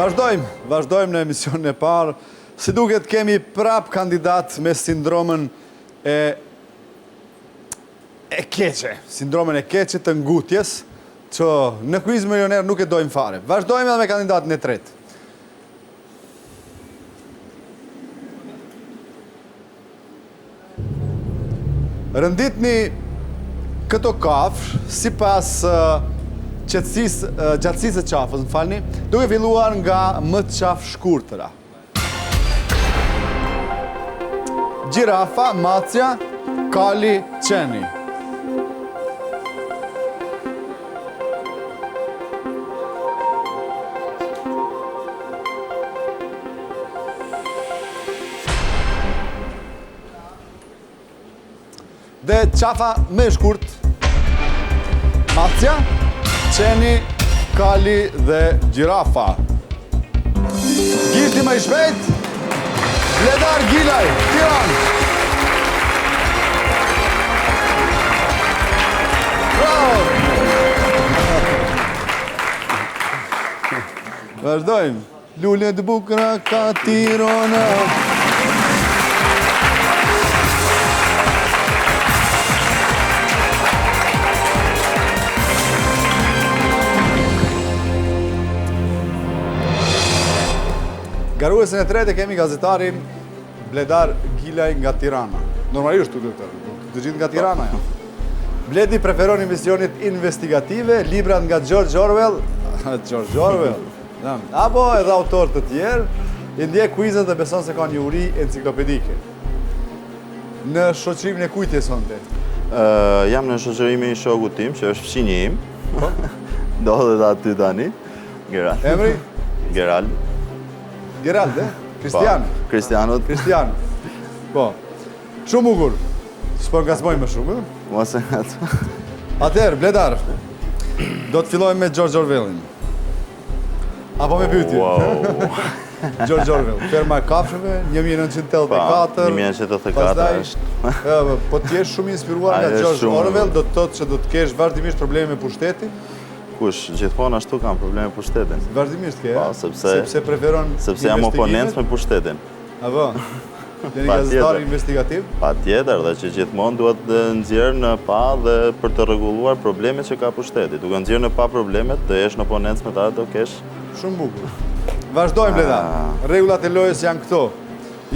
Vazhdojmë në emisionin e parë. Si duket kemi prap kandidat me sindromën e keqe. Sindromën e keqe të ngutjes, që në Quiz Milioner nuk e dojmë fare. Vazhdojmë edhe me kandidatin e tretë. Rënditni këto kafsh sipas gjatësisë së qafës, më falni, duke filluar nga më të qafë shkurtëra. Gjirafa, macja, kali, qeni. Dhe qafa me shkurt, macja, qeni, kali dhe gjirafa. Gishti më i shpejt, Bledar Gilaj, Tiranë. Bravo! Vazhdojmë. Lullet bukra ka Tirana. Garuesin e tretë kemi gazetarin Bledar Gilaj nga Tirana. Normalisht të gjithë nga Tirana janë. Bledi preferon investicionit investigative, librat nga George Orwell, apo edhe autor të tjerë, i ndjek quizet dhe beson se ka një uri enciklopedike. Në shoqërimin e kujt je sonte? Jam në shoqërimin e shokut tim, që është fëmijë im. Ndodhet aty tani. Gerald. Emri? Gerald. Gerald, Kristian. Kristian. Po. Shumë bukur. S'po ngacmoj më shumë, Mos e atë. Atëherë, Bledar, do të fillojmë me George Orwellin. Apo me pyetje? Wow. George Orwell, Ferma e Kafshëve, 1984. 1984 është. Po t'jesh shumë inspiruar nga George Orwell, do të thotë që do të kesh vazhdimisht probleme me pushtetin? Kush, gjithmonë ashtu kam probleme me pushtetin. Vazhdimisht ke? Po, sepse preferon sepse jam oponent me pushtetin. Apo? Jeni gazetar investigativ? Patjetër, dhe që gjithmonë duhet të nxjerrë në pa dhe për të rregulluar problemet që ka pushteti. Duke nxjerrë në pa problemet, të jesh në oponencë me ta, do kesh. Shumë bukur. Vazhdojmë, Bledar. Rregullat e lojës janë këto.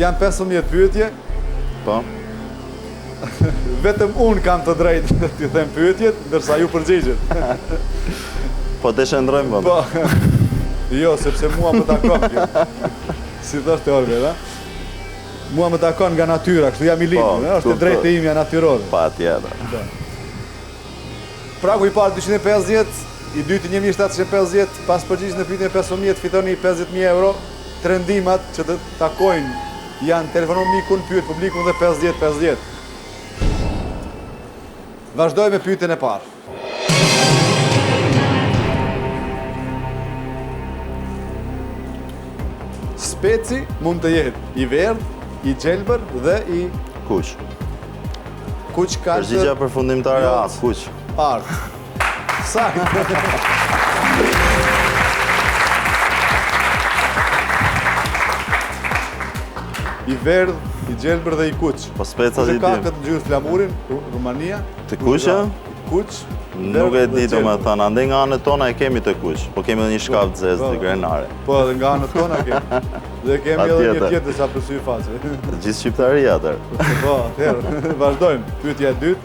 Janë 15 pyetje. Po. Vetëm unë kam të drejtë t'ju them pyetjet, ndërsa ju përgjigjet. Po të shëndrojmë vëndë. Po, jo, sepse mua më takon kjo. Si thoshte Orwell, mua më takon nga natyra, kështu jam i lindur, është e drejtë imja natyrore. Pa tjetër. Pragu i parë 250, i dyti 1750, pas përgjigjës në pyetjen e 15 fitoni 50.000 euro. Trendimat që të takojnë janë telefonon mikun, pyet publikun dhe 50-50. Vazhdoj me pyetjen e parë. Speci mund të jetë i verdh, i gjelbër dhe i kuq. Kuq ka përgjigja përfundimtare A, kuq. Art. Saktë. I verdh, i gjelbër dhe i kuq. Po specat i dim. Ka këtë ngjyrë flamurin, Rumania. Të kuqja? Kuq. Nuk e di domethënë, ande nga anët tona e kemi të kuq, po kemi edhe një shkaf të zezë të grenare. Po edhe nga anët tona kemi. Dhe kemi edhe një tjetër sa për sy faqe. Gjithë shqiptaria atër. Po, atëherë, vazhdojmë. Pyetja e dytë.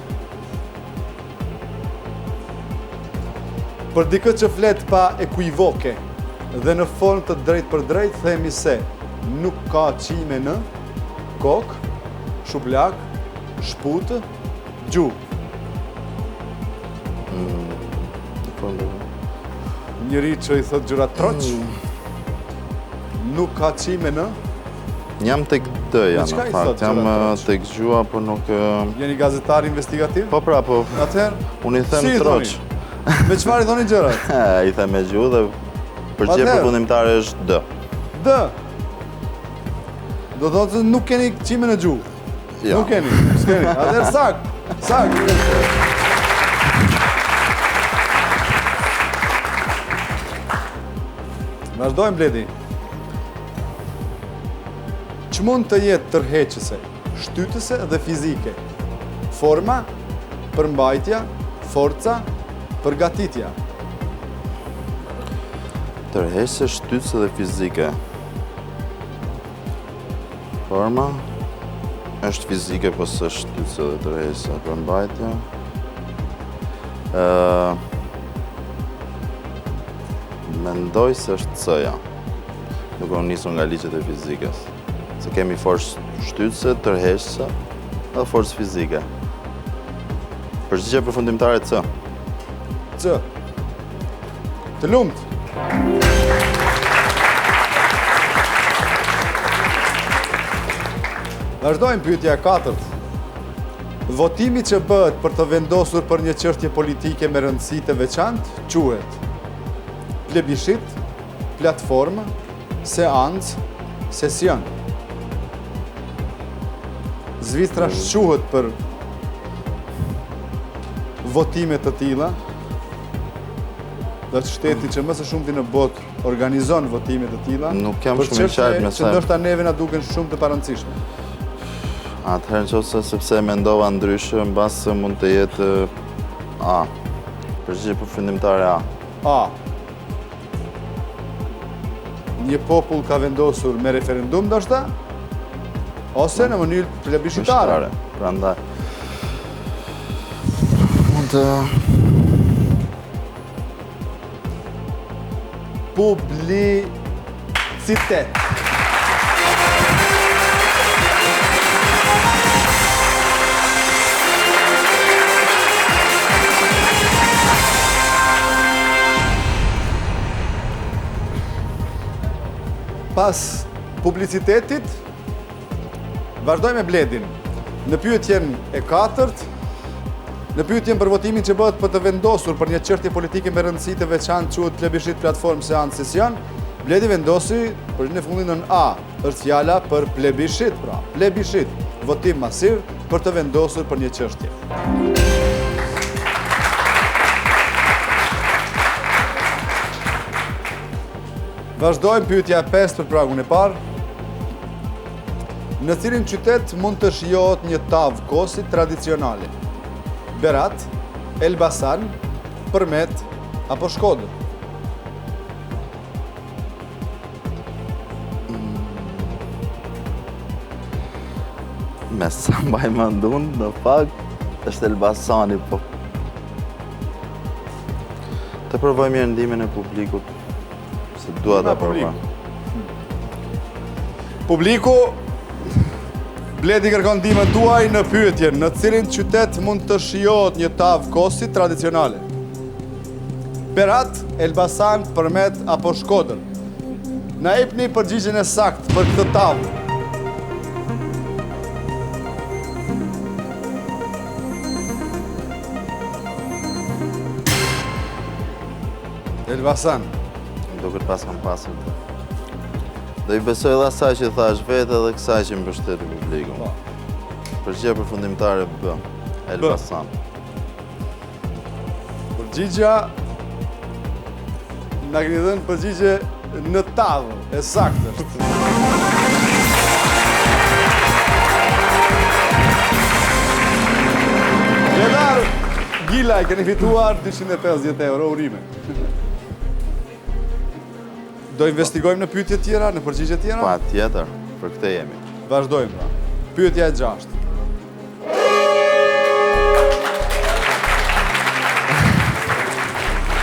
Për dikë që flet pa ekuivoke dhe në formë të drejtë për drejtë themi se nuk ka qime në kokë, shuplak, shputë, gjuhë. Njëri që i thot gjëra troq, nuk ka qime në? Jam tek D-ja në fakt, jam tek gjua, por nuk... Jeni gazetar investigativ? Po pra, po. Atëherë? Unë i them troq. Me qëfar i thoni gjërat? I them me gjuhë dhe përgjigje përfundimtare është D. D? Do thotë se nuk keni qime në gjuhë? Jo. Nuk keni, s'keni. Atëherë saktë. Vazhdojmë Bledi. Ç'mund të jetë tërheqëse, shtytëse dhe fizike? Forma, përmbajtja, forca, përgatitja. Tërheqëse, shtytëse dhe fizike. Forma është fizike, po së shtytëse dhe tërheqëse. Përmbajtja. Mendoj se është C-ja. Nuk unë nisur nga ligjet e fizikës. Se kemi forcë shtytëse, tërheqëse dhe forcë fizike. Përgjigje përfundimtare C. C. Të lumt. Vazhdojmë pyetja e katërt. Votimi që bëhet për të vendosur për një çështje politike me rëndësi të veçantë quhet plebishit, platformë, seancë, sesion. Zvicra shquhet për votime të tilla, dhe shteti që më së shumti në botë organizon votime të tilla. Nuk jam shumë i qartë me që ndoshta neve na duken shumë të parëndësishme. Atëherë nëse sepse mendova ndryshe, mbas mund të jetë A. Përgjigje përfundimtare A. A. Një popull ka vendosur me referendum ndoshta, ose në mënyrë plebishitare. Prandaj mund të publicitet. Pas publicitetit, vazhdojmë me Bledin. Në pyetjen e katërt, në pyetjen për votimin që bëhet për të vendosur për një çështje politike me rëndësi të veçantë quhet plebishit, platformë, seancë, sesion, Bledi vendosi për në fundin në A. Është fjala për plebishit, pra, plebishit, votim masiv për të vendosur për një çështje. Vazhdojmë pyetja e 5 për pragun e parë. Në cilin qytet mund të shijohet një tavë kosi tradicionale? Berat, Elbasan, Përmet apo Shkodër? Me sa mbaj mendun, në fakt është Elbasani, po të provoj mirë ndimin e publikut. Se dua ta provoj. Publiku, Bledi kërkon ndihmën tuaj në pyetjen në cilin qytet mund të shijohet një tavë kosi tradicionale? Berat, Elbasan, Përmet apo Shkodër? Na jepni përgjigjen e saktë për këtë tavë. Elbasan. Duket pas kam pasur të. Do i besoj edhe asaj që thash vetë edhe kësaj që mbështeti publikun. Përgjigje përfundimtare B. Elbasan. Përgjigja na keni dhënë përgjigje në tavë, e saktë është. Ledar Gilaj, keni fituar 250 euro urime. Do investigojmë në pyetje tjera, në përgjigje tjera? Pa tjetër, për këtë jemi. Vazhdojmë pra. Pyetja e 6.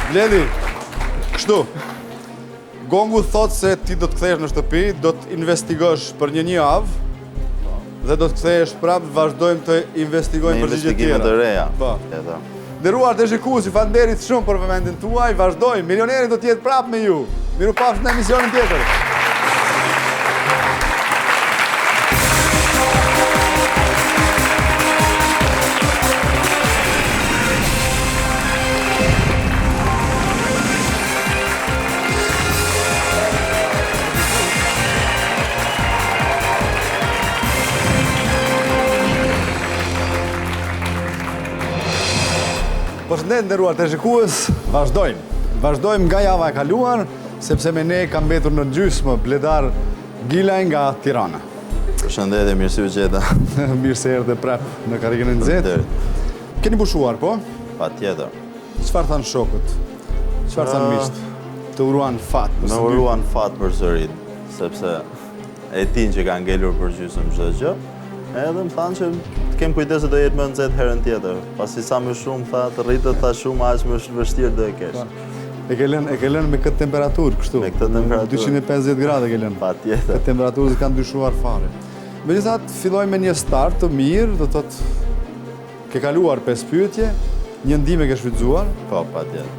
Bledi, kështu. Gongu thot se ti do të kthehesh në shtëpi, do të investigosh për një javë dhe do të kthehesh prapë, vazhdojmë të investigojmë përgjigje tjera. Me investigime të reja. Po. Tjetër. Nderuar të shikuesi, falënderit shumë për vëmendjen tuaj. Vazhdojmë. Milioneri do të jetë prapë me ju. Mirupafshim në emisionin tjetër. Përshëndetje nderuar të shikues, vazhdojmë nga java e kaluar sepse me ne ka mbetur në gjysmë Bledar Gilaj nga Tirana. Përshëndetje, mirë se u gjeta. Mirë se erdhe prap në karikën e nxehtë. Keni pushuar, po? Patjetër. Çfarë thanë shokët? Çfarë thanë miqt? Të uruan fat. Më uruan fat për zërit, sepse e din që ka ngelur për gjysmë çdo gjë. Edhe më thanë që të kem kujdes se do jetë më nxehtë herën tjetër. Pasi sa më shumë tha të rritet, tha shumë aq më vështirë do e kesh. E ke lënë me këtë temperaturë kështu. Me këtë temperaturë. 250 gradë e ke lënë. Patjetër. Këtë temperaturë kanë ndryshuar fare. Megjithatë, filloj me një start të mirë, do të thotë ke kaluar 5 pyetje, një ndihmë ke shfrytzuar, Po, patjetër.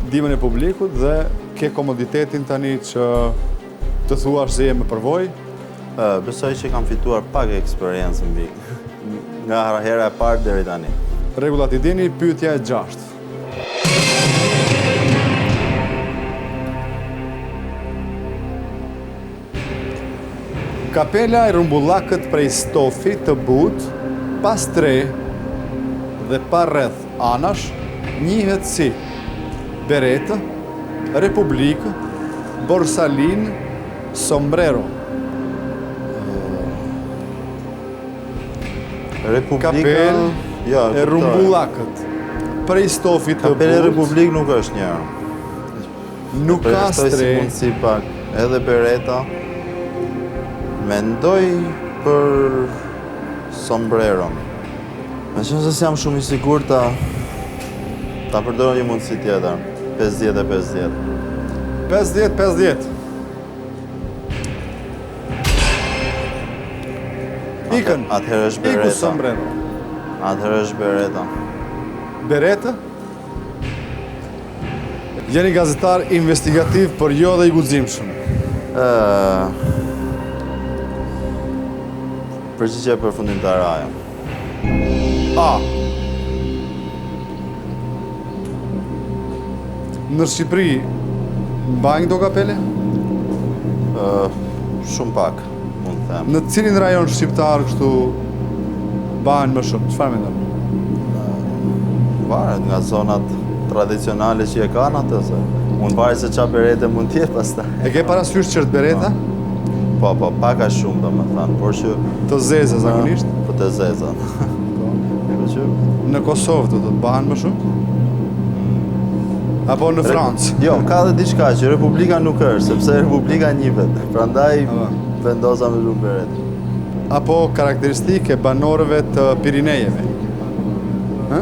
ndihmën e publikut dhe ke komoditetin tani që të thuash se je me përvojë. Besoj që kam fituar pak eksperiencë mbi nga hera e parë deri tani. Rregullat I dini, pyetja e 6. Kapela e rumbullakët prej stofi të butë, pas tre dhe pa rreth anash, njihet si beretë, republikë, borsalin, sombrero. Republika... Kapel Ja, e rumbullakët prej stofi të Kapel e butë, Republik nuk është një. nuk ka Përjashtoj si stre, mundësi pak. Edhe bereta. Mendoj për sombreron. Me qenë se jam shumë I sigurt ta përdoroj një mundësi tjetër. 50 e 50. 50-50. Ikën, Atëherë është iku bereta. sombrero. Atëherë është bereta. Beretë? Jeni gazetar investigativ, por jo dhe I guximshëm. Përgjigje përfundimtare ajo. A. Në Shqipëri mbajnë këto kapele? Shumë pak, mund të them. Në cilin rajon shqiptar kështu bahen më shumë? Çfarë mendon? Varet nga zonat tradicionale që e kanë atë, se mund pare se qa berete mund tjetë pastaj. E ke parasysh qërt bereta? Po, pak a shumë do më thanë, por që... Të zeza zakonisht? Po të zeza. Po që... Në Kosovë do të bahen më shumë? Apo në Francë? Jo, ka dhe diçka që Republika nuk është, sepse Republika njihet. Prandaj vendosa me shumë berete. Apo karakteristike banorëve të Pirinejeve? Hë?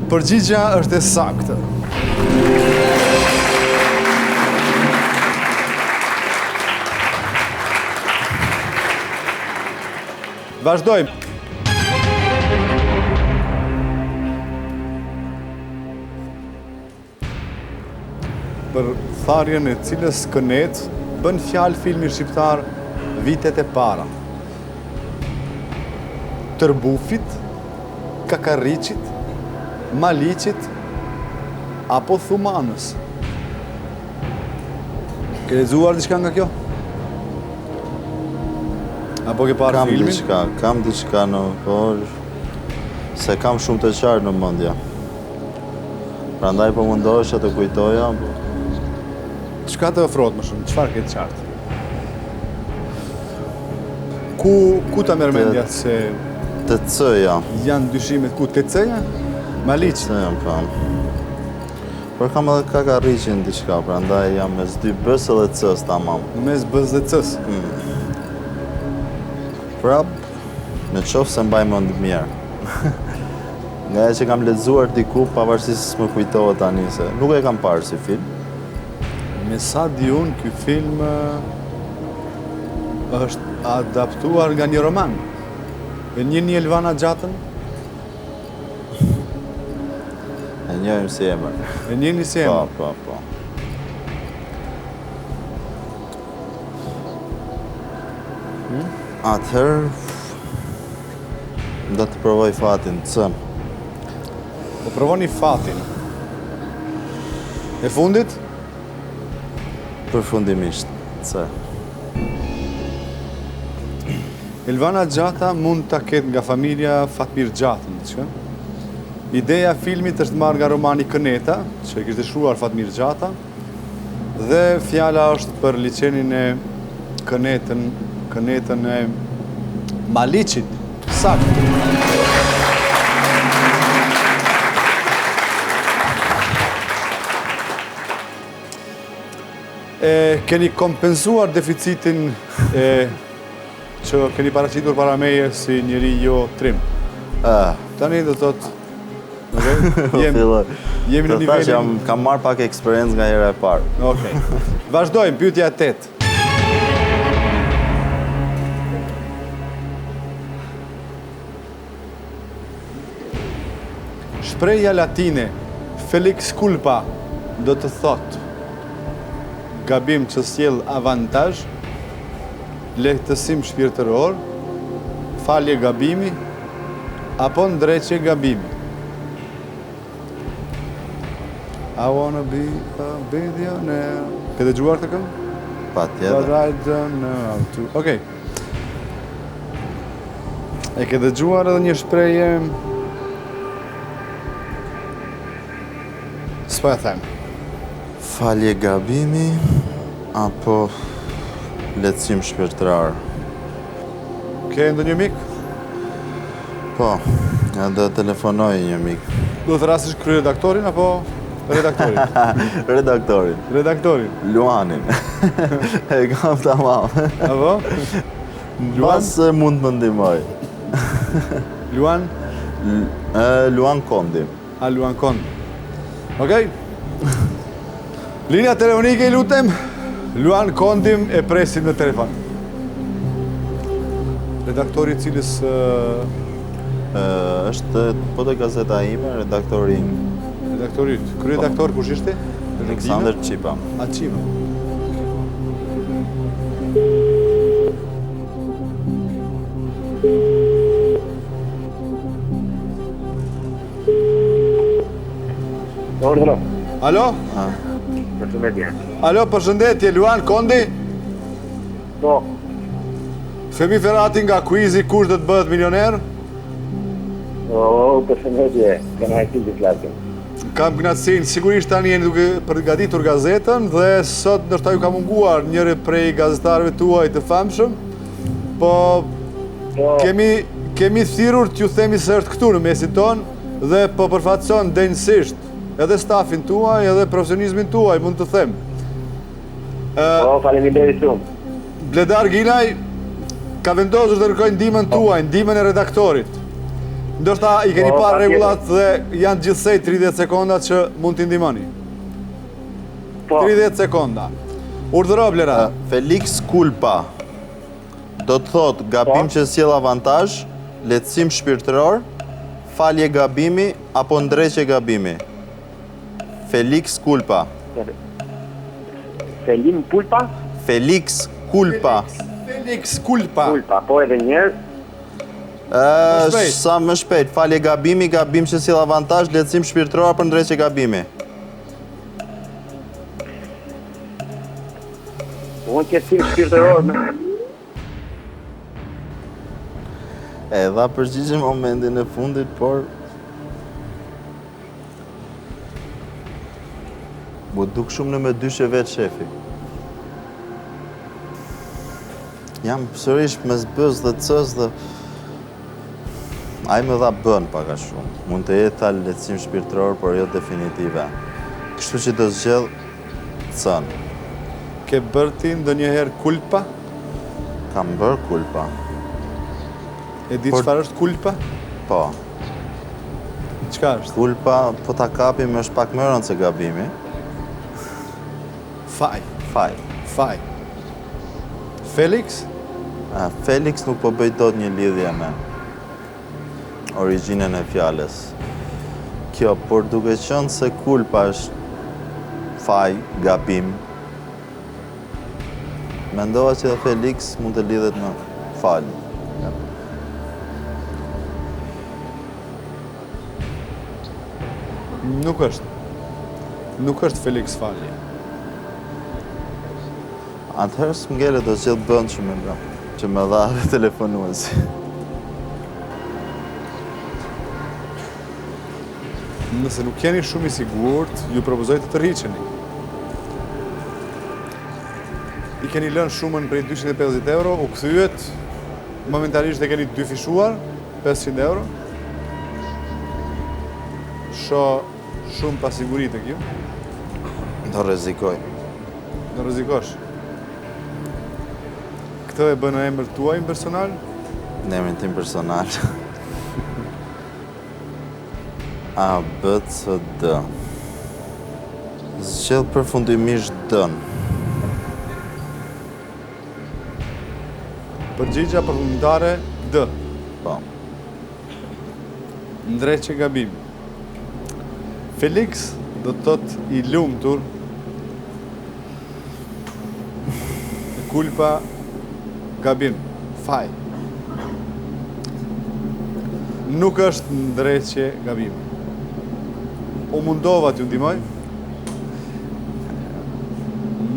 Përgjigja është e saktë. Vazhdojmë. Për tharjen e cilës kënet bën fjalë filmi shqiptar Vitet e para. Tërbufit, Kakarriqit, Maliqit apo Thumanës. Ke lexuar diçka nga kjo? Apo ke parë filmin? Kam diçka në, por se kam shumë të qartë në mendje. Prandaj po mundohesha të kujtoja, po Çka të ofrohet më shumë? Çfarë ke të qartë? Ku ta merr mendja se të C-ja. janë dyshimet ku TC-ja? Maliq. C-ja, po. Por kam edhe Kakarriqin diçka, prandaj jam mes 2 B-s edhe C-s tamam. Mes B-s dhe C-s. Prap, në qoftë se mbaj mend mirë. Nga e që kam lexuar diku, pavarësisht se më kujtohet tani se nuk e kam parë si film. Me sa di unë, ky film është adaptuar nga një roman. E njihni Elvana Gjatën? E njohim si emër. E njihni si emër? Po. Atëherë, do të provoj fatin, C. Po provoni fatin. E fundit? Përfundimisht, C. Elvana Gjata mund ta ketë nga familja Fatmir Gjatën, diçka? Ideja e filmit është marrë nga romani Këneta, që e kishte shkruar Fatmir Gjata, dhe fjala është për liçenin e Kënetën e Maliqit. Saktë. Keni kompensuar deficitin që keni paraqitur para meje si njëri jo trim. Tani do thotë, jemi në nivelin... Kam marrë pak eksperiencë nga hera e parë. Okej. Vazhdojmë, pyetja 8. Shprehja latine Felix culpa do të thotë gabim që sjell avantazh, lehtësim shpirtëror, falje gabimi, apo ndreqje gabimi. I wanna be a billionaire. Ke dëgjuar të këngë? Patjetër. But I don't know how to... Okej. E ke dëgjuar edhe një shprehje... S'po e them. Falje gabimi, apo lehtësim shpirtëror. Ke ndonjë mik? Po, ja do telefonoj një mik. Do të rastësh kryeredaktorin apo redaktorin? Redaktorin. Redaktorin. Luanin. E kam tamam. Apo? Pas mund të më ndihmoj. Luan? Luan Kondi. A Luan Kondi. Okej? Linja telefonike i lutem, Luan Kondim e presim në telefon. Redaktori i cilës është po të gazeta ime, redaktori im. Redaktori yt. Kryeredaktor kush ishte? Aleksandr Qipa. A Qipa. Alo? Përshëndetje. Alo, përshëndetje, Luan Kondi? Po. Femi Ferrati nga quizi kush do të bëhet milioner? Përshëndetje, kënaqësi të flasim. Kam kënaqësinë, sigurisht tani jeni duke përgatitur gazetën dhe sot ndoshta ju ka munguar njëri prej gazetarëve tuaj të famshëm, po kemi thirrur t'ju themi se është këtu në mesin tonë dhe po përfaqëson denjësisht edhe stafin tuaj, edhe profesionizmin tuaj, mund të them. Faleminderit shumë. Bledar Ginaj ka vendosur të kërkojë ndihmën tuaj, ndihmën e redaktorit. Ndoshta i keni parë rregullat dhe janë gjithsej 30 sekonda që mund t'i ndihmoni. 30 sekonda. Urdhëro Blera. Felix culpa do të thotë gabim që sjell avantazh, lehtësim shpirtëror, falje gabimi apo ndreqje gabimi. Felix culpa. Selim Pulpa? Felix culpa. Felix culpa. Pulpa, po edhe njerë. Sa më shpejt, falje gabimi, gabim që sjell avantazh, lehtësim shpirtëror apo ndreqje gabimi. Unë lehtësim shpirtëror. E dha përgjigje momentin e fundit, por bu duk shumë në me dyshe vetë shefi. Jam sërish mes B-s dhe C-s dhe ai më dha B-n paka shumë. Mund të jetë ta lehtësim shpirtëror, por jo definitive. Kështu që do zgjedh C-n. Ke bërë ti ndonjëherë kulpa? Kam bërë kulpa. E di çfarë është kulpa? Po. Çka është? Kulpa, po ta kapim është pak më rëndë se gabimi. Faj. Faj. Felix? Felix nuk po bëj dot një lidhje me origjinën e fjalës. Kjo, por duke qenë se kulpa është faj, gabim, mendova që Felix mund të lidhet me fal. Nuk është Felix falje. Atëherë s'mgele do zgjedh B-n që më dha telefonuesi. Nëse nuk jeni shumë i sigurt, ju propozoj të tërhiqeni. I keni lënë shumën prej 250 euro, u kthyet, momentalisht e keni dy fishuar, 500 euro. Shoh shumë pasiguri tek ju. Do rrezikoj. Do rrezikosh. Këtë e bën në emër tuaj personal? Në emrin tim personal. A, B, C, D. Zgjedh përfundimisht D-n. Përgjigja përfundimtare D. Po. Ndreqe gabim. Felix do të thotë i lumtur. Kulpa, gabim, faj. Nuk është ndreqe gabim. U mundova t'ju ndihmoj.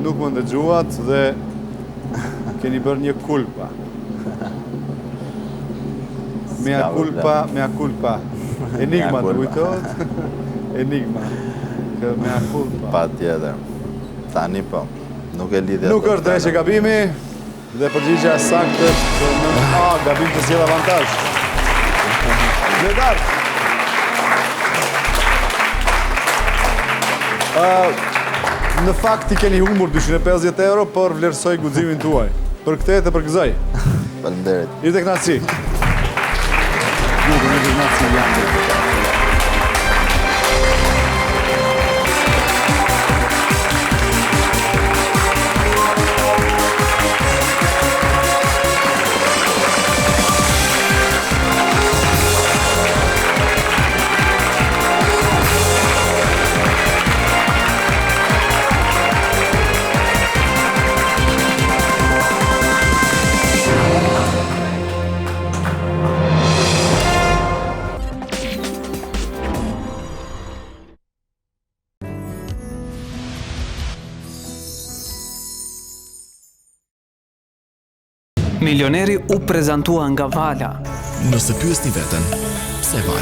Nuk më ndëgjuat dhe keni bërë një kulpa. Mea culpa. Enigma të kujtohet? Enigma. Mea culpa. Pa tjetër. Tani po. Nuk e lidhja. Nuk është drejtë gabimi dhe përgjigja saktë është në A, gabim të sjell avantazh. Vledar. Në fakt i keni humbur 250 euro, por vlerësoj guximin tuaj. Për këtë të përgëzoj. Faleminderit. Ju të kënaqësi. Ju të kënaqësi janë. Milioneri u prezantua nga Vala. Nëse pyesni veten, pse Vala?